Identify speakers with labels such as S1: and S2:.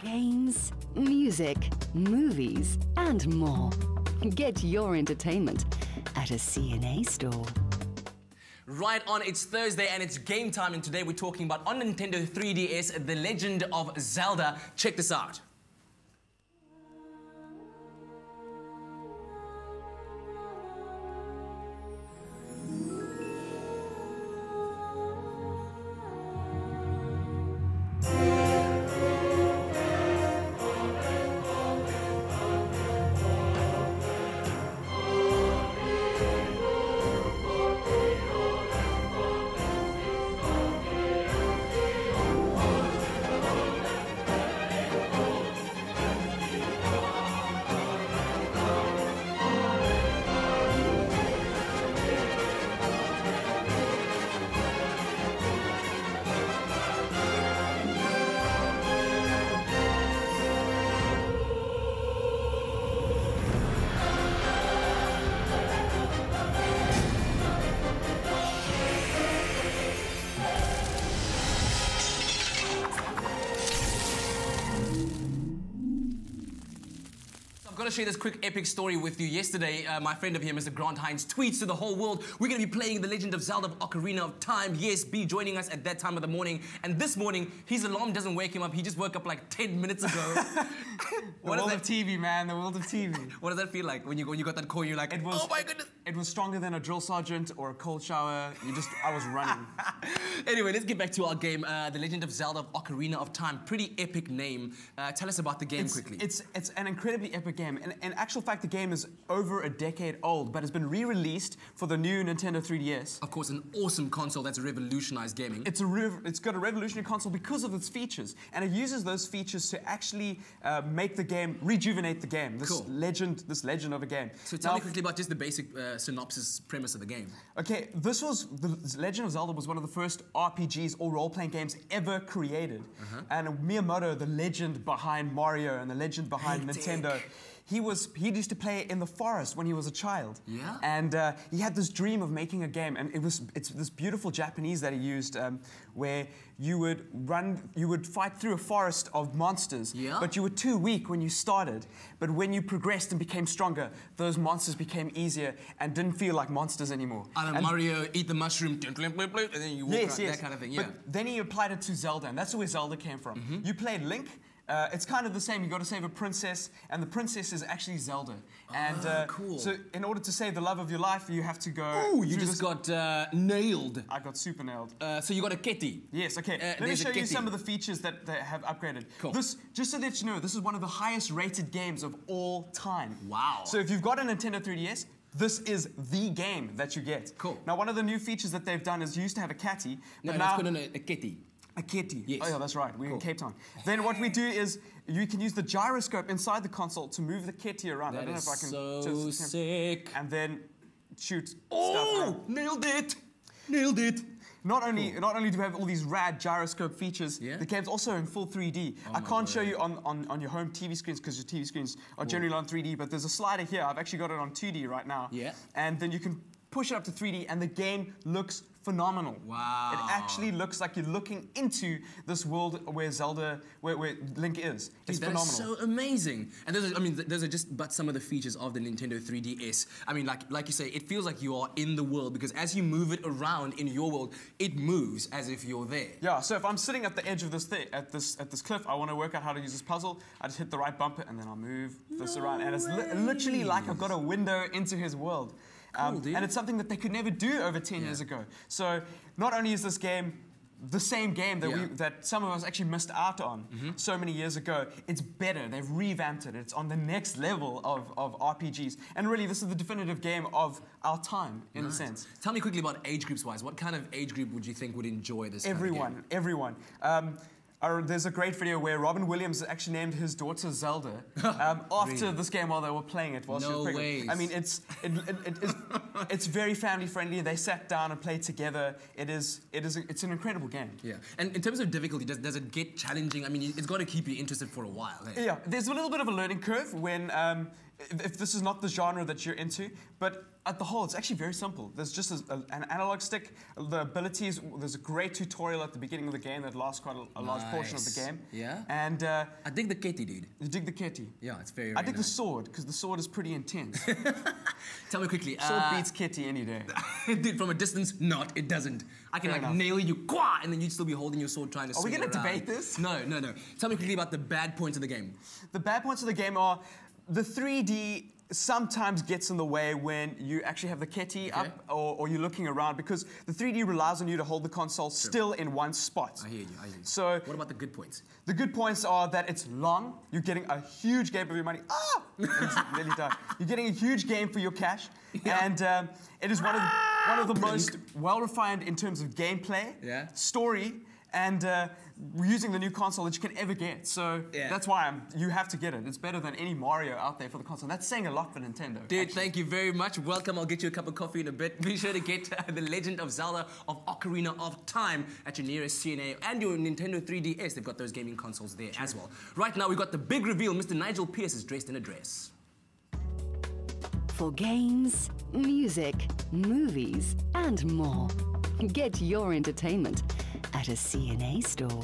S1: Games, music, movies, and more. Get your entertainment at a C&A store.
S2: Right on, it's Thursday and it's game time, and today we're talking about on Nintendo 3DS, The Legend of Zelda. Check this out. I've got to share this quick epic story with you. Yesterday, my friend of here, Mr. Grant Hines, tweets to the whole world, we're going to be playing The Legend of Zelda Ocarina of Time. Yes, be joining us at that time of the morning. And this morning, his alarm doesn't wake him up. He just woke up like 10 minutes ago.
S3: The world of TV, man, the world of TV.
S2: What does that feel like when you got that call, you're like, oh my goodness.
S3: It was stronger than a drill sergeant or a cold shower. I was running.
S2: Anyway, let's get back to our game, The Legend of Zelda Ocarina of Time. Pretty epic name. Tell us about the game quickly.
S3: It's an incredibly epic game. In actual fact, the game is over a decade old, but has been re-released for the new Nintendo 3DS.
S2: Of course, an awesome console that's revolutionized gaming.
S3: It's got a revolutionary console because of its features, and it uses those features to actually make the game, rejuvenate the game. This legend of a game.
S2: So tell me quickly about just the basic synopsis premise of the game.
S3: Okay, The Legend of Zelda was one of the first RPGs or role-playing games ever created. And Miyamoto, the legend behind Mario and the legend behind Nintendo, he used to play in the forest when he was a child.
S2: Yeah.
S3: And he had this dream of making a game, and it's this beautiful Japanese that he used, where you would fight through a forest of monsters.
S2: Yeah.
S3: But you were too weak when you started. But when you progressed and became stronger, those monsters became easier and didn't feel like monsters anymore.
S2: And Mario, eat the mushroom, and then you walk around, that kind of thing. Yeah.
S3: But then he applied it to Zelda, and that's where Zelda came from. You played Link. It's kind of the same. You got to save a princess, and the princess is actually Zelda. And
S2: cool.
S3: So, in order to save the love of your life, you have to go.
S2: Oh, you just got nailed.
S3: I got super nailed.
S2: So you got a Ketty.
S3: Yes. Okay. Let me show you some of the features that they have upgraded.
S2: Cool.
S3: Just so that you know, this is one of the highest-rated games of all time.
S2: Wow.
S3: So if you've got a Nintendo 3DS, this is the game that you get.
S2: Cool.
S3: Now, one of the new features that they've done is you used to have a catty,
S2: No,
S3: but
S2: let's
S3: now
S2: put in a Ketty.
S3: a kitty.
S2: Yes.
S3: Oh yeah, that's right. We're in Cape Town. Then what we do is you can use the gyroscope inside the console to move the kitty around.
S2: That
S3: I don't know
S2: is
S3: if I can
S2: so sick.
S3: And then shoot stuff
S2: Oh,
S3: around.
S2: nailed it! Nailed it!
S3: Not only do we have all these rad gyroscope features, the game's also in full 3D. I can't show you on your home TV screens because your TV screens are generally on 3D, but there's a slider here. I've actually got it on 2D right now.
S2: Yeah.
S3: And then you can push it up to 3D, and the game looks phenomenal.
S2: Wow.
S3: It actually looks like you're looking into this world where where Link is. It's
S2: Dude,
S3: phenomenal.
S2: That is so amazing. And those are just but some of the features of the Nintendo 3DS. I mean, like you say, it feels like you are in the world because as you move it around in your world, it moves as if you're there.
S3: Yeah. So if I'm sitting at the edge of this thing, at this cliff, I want to work out how to use this puzzle. I just hit the right bumper and then I'll move this around, and it's literally like I've got a window into his world.
S2: Cool, dude.
S3: And it's something that they could never do over 10 years ago. So not only is this game the same game that some of us actually missed out on so many years ago, it's better. They've revamped it. It's on the next level of RPGs. And really, this is the definitive game of our time, in a sense.
S2: Tell me quickly about age groups wise. What kind of age group would you think would enjoy this
S3: Everyone. There's a great video where Robin Williams actually named his daughter Zelda after this game while they were playing it while she was pregnant.
S2: Ways.
S3: I mean, it is It's very family friendly. They sat down and played together. It's an incredible game.
S2: Yeah. And in terms of difficulty, does it get challenging? I mean, it's got to keep you interested for a while. Eh?
S3: Yeah, there's a little bit of a learning curve when if this is not the genre that you're into, but at the whole, it's actually very simple. There's just an analog stick, the abilities, there's a great tutorial at the beginning of the game that lasts quite a large portion of the game.
S2: Yeah?
S3: And
S2: I dig the Ketty, dude.
S3: you dig the Ketty?
S2: Yeah, it's very,
S3: I
S2: very
S3: dig the
S2: nice.
S3: sword, because the sword is pretty intense.
S2: Tell me quickly.
S3: Sword beats Ketty any day.
S2: Dude, from a distance, it doesn't. I can
S3: Fair enough.
S2: nail you, quah, and then you'd still be holding your sword trying to swing
S3: we going
S2: it
S3: to
S2: around.
S3: debate this?
S2: No. Tell me quickly about the bad points of the game.
S3: The bad points of the game are the 3D sometimes gets in the way when you actually have the Ketty up or you're looking around, because the 3D relies on you to hold the console still in one spot.
S2: I hear you.
S3: So
S2: what about the good points?
S3: the good points are that it's long. You're getting a huge game for your money. Ah! It's really done. You're getting a huge game for your cash. And it is one of the most well-refined in terms of gameplay, story, and using the new console that you can ever get. So that's why you have to get it. It's better than any Mario out there for the console. That's saying a lot for Nintendo.
S2: Dude, thank you very much. Welcome. I'll get you a cup of coffee in a bit. Be sure to get The Legend of Zelda of Ocarina of Time at your nearest CNA and your Nintendo 3DS. They've got those gaming consoles there as well. Right now, we've got the big reveal. Mr. Nigel Pearce is dressed in a dress.
S1: For games, music, movies, and more. Get your entertainment at a CNA store.